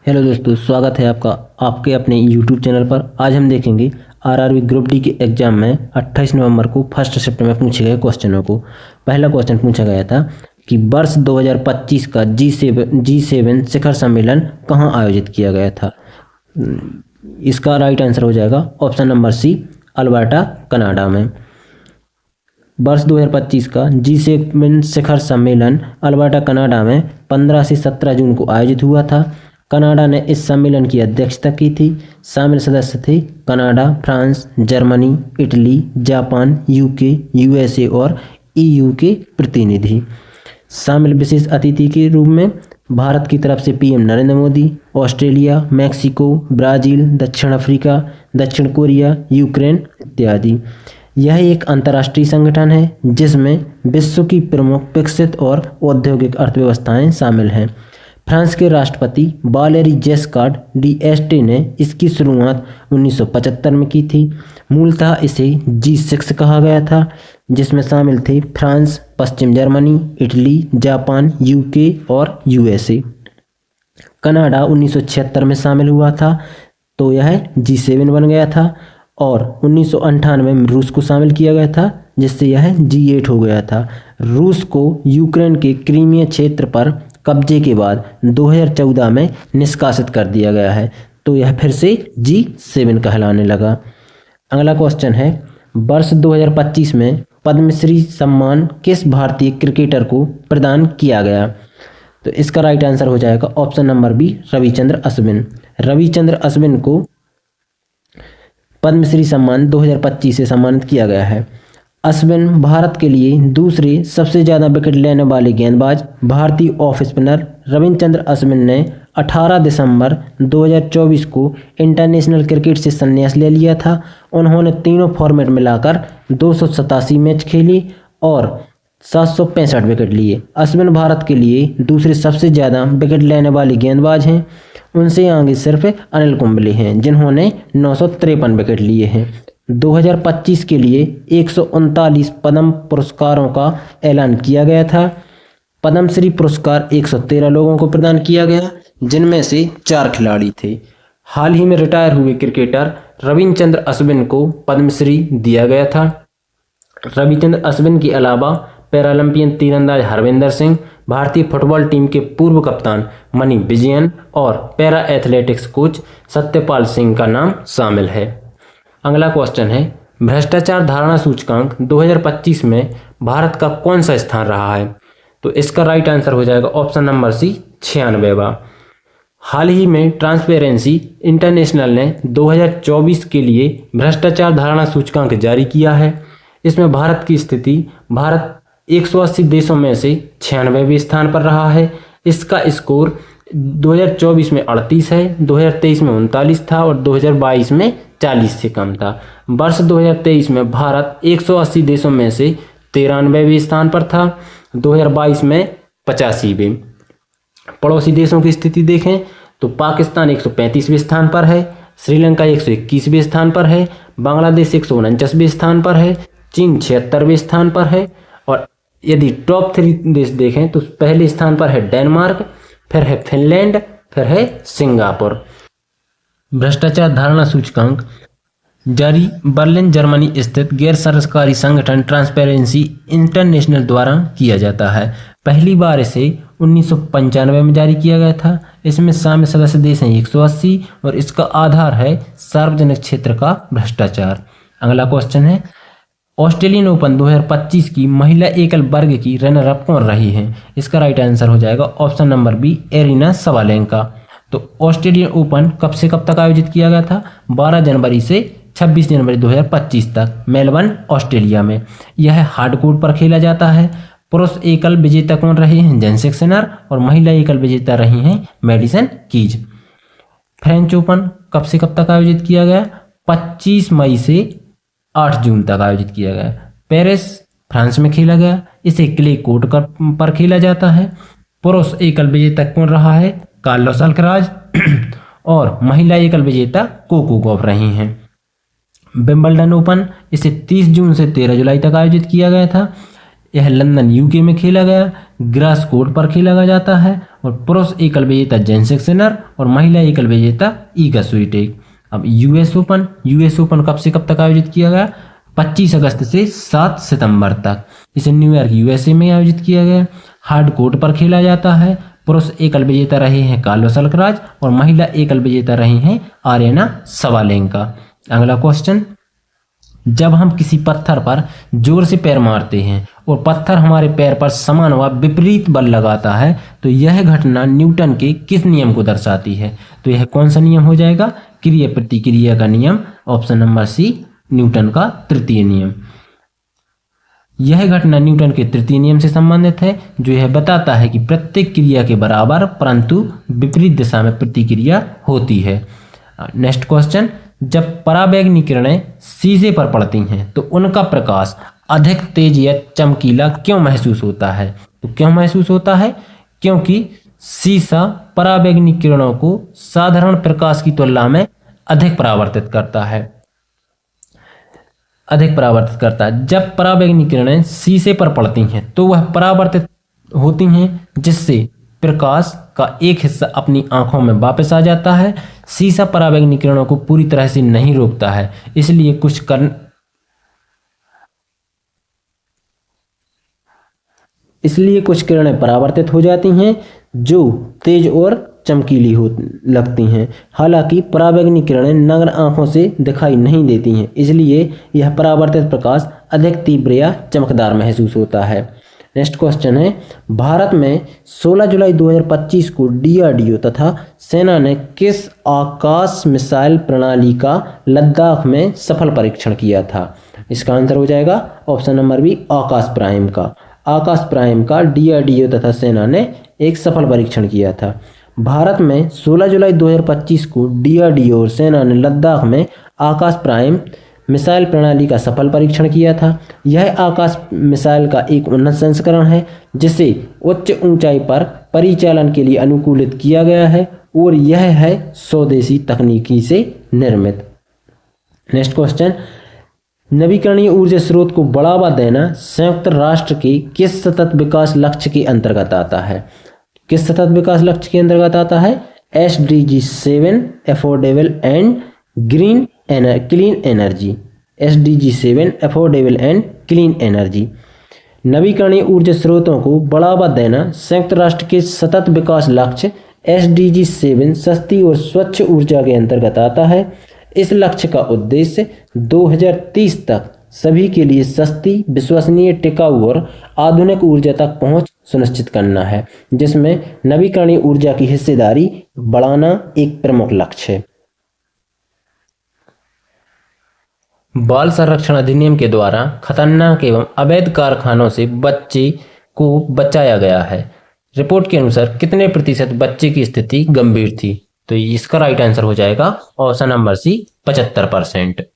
Hello दोस्तों, स्वागत है आपका आपके अपने यूट्यूब चैनल पर। आज हम देखेंगे आरआरबी ग्रुप डी के एग्जाम में 28 नवंबर को फर्स्ट शिफ्ट में पूछे गए क्वेश्चनों को। पहला क्वेश्चन पूछा गया था कि वर्ष 2025 का जी7 शिखर सम्मेलन कहाँ आयोजित किया गया था। इसका राइट आंसर हो जाएगा option number C, Alberta, Canada में। वर्ष 2025 का जी7 शिखर सम्मेलन अल्बर्टा, कनाडा में 15 से 17 जून को आयोजित हुआ था। कनाडा ने इस सम्मेलन की अध्यक्षता की थी। शामिल सदस्य थे Canada, France, Germany, Italy, Japan, UK, USA और ईयू के प्रतिनिधि। शामिल विशेष अतिथि के रूप में भारत की तरफ से PM Narendra Modi, Australia, Mexico, Brazil, दक्षिण अफ्रीका, दक्षिण कोरिया, यूक्रेन इत्यादि। यह एक अंतर्राष्ट्रीय संगठन है जिसमें विश्व की प्रमुख विकसित और औद्योगिक अर्थव्यवस्थाएं शामिल हैं। फ्रांस के राष्ट्रपति वालेरी जेस्कार्ड d'Este ने इसकी शुरुआत 1975 में की थी। मूलतः इसे G6 कहा गया था, जिसमें शामिल थे फ्रांस, पश्चिम जर्मनी, इटली, जापान, यूके और यूएसए। कनाडा 1976 में शामिल हुआ था, तो यह G7 बन गया था। और 1998 में रूस को शामिल किया गया था, जिससे यह G8 हो गया था। रूस को यूक्रेन के क्रीमिया क्षेत्र पर कब्जे के बाद 2014 में निष्कासित कर दिया गया है, तो यह फिर से G7 कहलाने लगा। अगला क्वेश्चन है, वर्ष 2025 में पद्मश्री सम्मान किस भारतीय क्रिकेटर को प्रदान किया गया। तो इसका राइट आंसर हो जाएगा option number B, Ravichandran Ashwin. Ravichandran Ashwin को पद्मश्री सम्मान 2025 से सम्मानित किया गया है। अश्विन भारत के लिए दूसरे सबसे ज़्यादा विकेट लेने वाले गेंदबाज। भारतीय ऑफ स्पिनर रविचंद्र अश्विन ने 18 दिसंबर 2024 को इंटरनेशनल क्रिकेट से संन्यास ले लिया था। उन्होंने तीनों फॉर्मेट मिलाकर 287 मैच खेली और 765 विकेट लिए। अश्विन भारत के लिए दूसरे सबसे ज़्यादा विकेट लेने वाले गेंदबाज हैं। उनसे आगे सिर्फ अनिल कुंबले हैं, जिन्होंने 953 विकेट लिए हैं। 2025 के लिए 139 पद्म पुरस्कारों का ऐलान किया गया था। पद्मश्री पुरस्कार 113 लोगों को प्रदान किया गया, जिनमें से 4 खिलाड़ी थे। हाल ही में रिटायर हुए क्रिकेटर रविचंद्र अश्विन को पद्मश्री दिया गया था। रविचंद्र अश्विन के अलावा पैरालंपियन तीरंदाज हरविंदर सिंह, भारतीय फुटबॉल टीम के पूर्व कप्तान मनी विजयन और para athletics coach Satyapal Singh का नाम शामिल है। अगला क्वेश्चन है, भ्रष्टाचार धारणा सूचकांक 2025 में भारत का कौन सा स्थान रहा है। तो इसका राइट आंसर हो जाएगा ऑप्शन नंबर सी, 96वां। हाल ही में ट्रांसपेरेंसी इंटरनेशनल ने 2024 के लिए भ्रष्टाचार धारणा सूचकांक जारी किया है। इसमें भारत की स्थिति, भारत 180 देशों में से 96वें स्थान पर रहा है। इसका स्कोर 2024 में 38 है, 2023 में 39 था और 2022 में 40 से कम था। वर्ष 2023 में भारत 180 देशों में से 93वें स्थान पर था, 2022 में 85वें। पड़ोसी देशों की स्थिति देखें तो पाकिस्तान 135वें स्थान पर है, श्रीलंका 121वें स्थान पर है, बांग्लादेश 149वें स्थान पर है, चीन 76वें स्थान पर है। और यदि टॉप 3 देश देखें तो पहले स्थान पर है डेनमार्क, फिर है फिनलैंड, फिर है सिंगापुर। भ्रष्टाचार धारणा सूचकांक जारी बर्लिन, जर्मनी स्थित गैर सरकारी संगठन ट्रांसपेरेंसी इंटरनेशनल द्वारा किया जाता है। पहली बार इसे 1995 में जारी किया गया था। इसमें शामिल सदस्य देश हैं 180 और इसका आधार है सार्वजनिक क्षेत्र का भ्रष्टाचार। अगला क्वेश्चन है, ऑस्ट्रेलियन ओपन 2025 की महिला एकल वर्ग की रनर अप कौन रही है। इसका राइट आंसर हो जाएगा option number B, Aryna Sabalenka. तो ऑस्ट्रेलियन ओपन कब से कब तक आयोजित किया गया था, 12 जनवरी से 26 जनवरी 2025 तक, मेलबर्न, ऑस्ट्रेलिया में। यह हार्डकोर्ट पर खेला जाता है। पुरुष एकल विजेता कौन रहे हैं, जेन्सेन सिनर, और महिला एकल विजेता रही हैं मैडिसन कीज। फ्रेंच ओपन कब से कब तक आयोजित किया गया, 25 मई से 8 जून तक आयोजित किया गया। पेरिस, फ्रांस में खेला गया। इसे क्ले कोर्ट पर खेला जाता है। पुरुष एकल विजेता कौन रहा है, कार्लोस अल्कराज, और महिला एकल विजेता कोको गॉफ रही हैं। विंबलडन ओपन, इसे 30 जून से 13 जुलाई तक आयोजित किया गया था। यह लंदन यूके में खेला गया, ग्रास कोर्ट पर खेला जाता है और पुरुष एकल विजेता जेनसेक सिनर और महिला एकल विजेता ईगा स्विटेक। अब यूएस ओपन कब से कब तक आयोजित किया गया? 25 अगस्त से 7 सितंबर तक। इसे न्यूयॉर्क यूएसए में आयोजित किया गया। हार्ड कोर्ट पर खेला जाता है। पुरुष एकल विजेता रहे हैं कार्लोस अल्कराज और महिला एकल विजेता रही हैं आर्यना सवालेंका। अगला क्वेश्चन, जब हम किसी पत्थर पर जोर से पैर मारते हैं और पत्थर हमारे पैर पर समान व विपरीत बल लगाता है तो यह घटना न्यूटन के किस नियम को दर्शाती है? तो यह कौन सा नियम हो जाएगा? क्रिया प्रतिक्रिया का नियम। ऑप्शन नंबर सी, न्यूटन का तृतीय नियम। यह घटना न्यूटन के तृतीय नियम से संबंधित है, जो यह बताता है कि प्रत्येक क्रिया के बराबर परंतु विपरीत दिशा में प्रतिक्रिया होती है। नेक्स्ट क्वेश्चन, जब पराबैंगनी किरणें शीशे पर पड़ती हैं तो उनका प्रकाश अधिक तेज या चमकीला क्यों महसूस होता है? तो क्यों महसूस होता है? क्योंकि शीशा पराबैंगनी किरणों को साधारण प्रकाश की तुलना में अधिक परावर्तित करता है। जब पराबैंगनी किरणें शीशे पर पड़ती हैं तो वह परावर्तित होती हैं, जिससे प्रकाश का एक हिस्सा अपनी आंखों में वापस आ जाता है। शीशा पराबैंगनी किरणों को पूरी तरह से नहीं रोकता है, इसलिए कुछ किरणें परावर्तित हो जाती हैं जो तेज और चमकीली लगती हैं। हालांकि पराबैंगनी किरणें नग्न आंखों से दिखाई नहीं देती हैं, इसलिए यह परावर्तित प्रकाश अधिक तीव्र या चमकदार महसूस होता है। नेक्स्ट क्वेश्चन है, भारत में 16 जुलाई 2025 को डीआरडीओ तथा सेना ने किस आकाश मिसाइल प्रणाली का लद्दाख में सफल परीक्षण किया था? इसका आंसर हो जाएगा ऑप्शन नंबर बी, आकाश प्राइम का। आकाश प्राइम का डीआरडीओ तथा सेना ने एक सफल परीक्षण किया था। भारत में 16 जुलाई 2025 को डीआरडीओ और सेना ने लद्दाख में आकाश प्राइम मिसाइल प्रणाली का सफल परीक्षण किया था। यह आकाश मिसाइल का एक उन्नत संस्करण है जिसे उच्च ऊंचाई पर परिचालन के लिए अनुकूलित किया गया है और यह है स्वदेशी तकनीकी से निर्मित। नेक्स्ट क्वेश्चन, नवीकरणीय ऊर्जा स्रोत को बढ़ावा देना संयुक्त राष्ट्र के किस सतत विकास लक्ष्य के अंतर्गत आता है? किस सतत विकास लक्ष्य के अंतर्गत आता है? SDG 7 affordable and clean energy. SDG 7 affordable and clean energy. नवीकरणीय ऊर्जा स्रोतों को बढ़ावा देना संयुक्त राष्ट्र के सतत विकास लक्ष्य SDG 7 सस्ती और स्वच्छ ऊर्जा के अंतर्गत आता है। इस लक्ष्य का उद्देश्य 2030 तक सभी के लिए सस्ती, विश्वसनीय, टिकाऊ और आधुनिक ऊर्जा तक पहुंच सुनिश्चित करना है, जिसमें नवीकरणीय ऊर्जा की हिस्सेदारी बढ़ाना एक प्रमुख लक्ष्य है। बाल संरक्षण अधिनियम के द्वारा खतरनाक एवं अवैध कारखानों से बच्चे को बचाया गया है। रिपोर्ट के अनुसार कितने प्रतिशत बच्चे की स्थिति गंभीर थी? तो इसका राइट आंसर हो जाएगा ऑप्शन नंबर सी, 75%।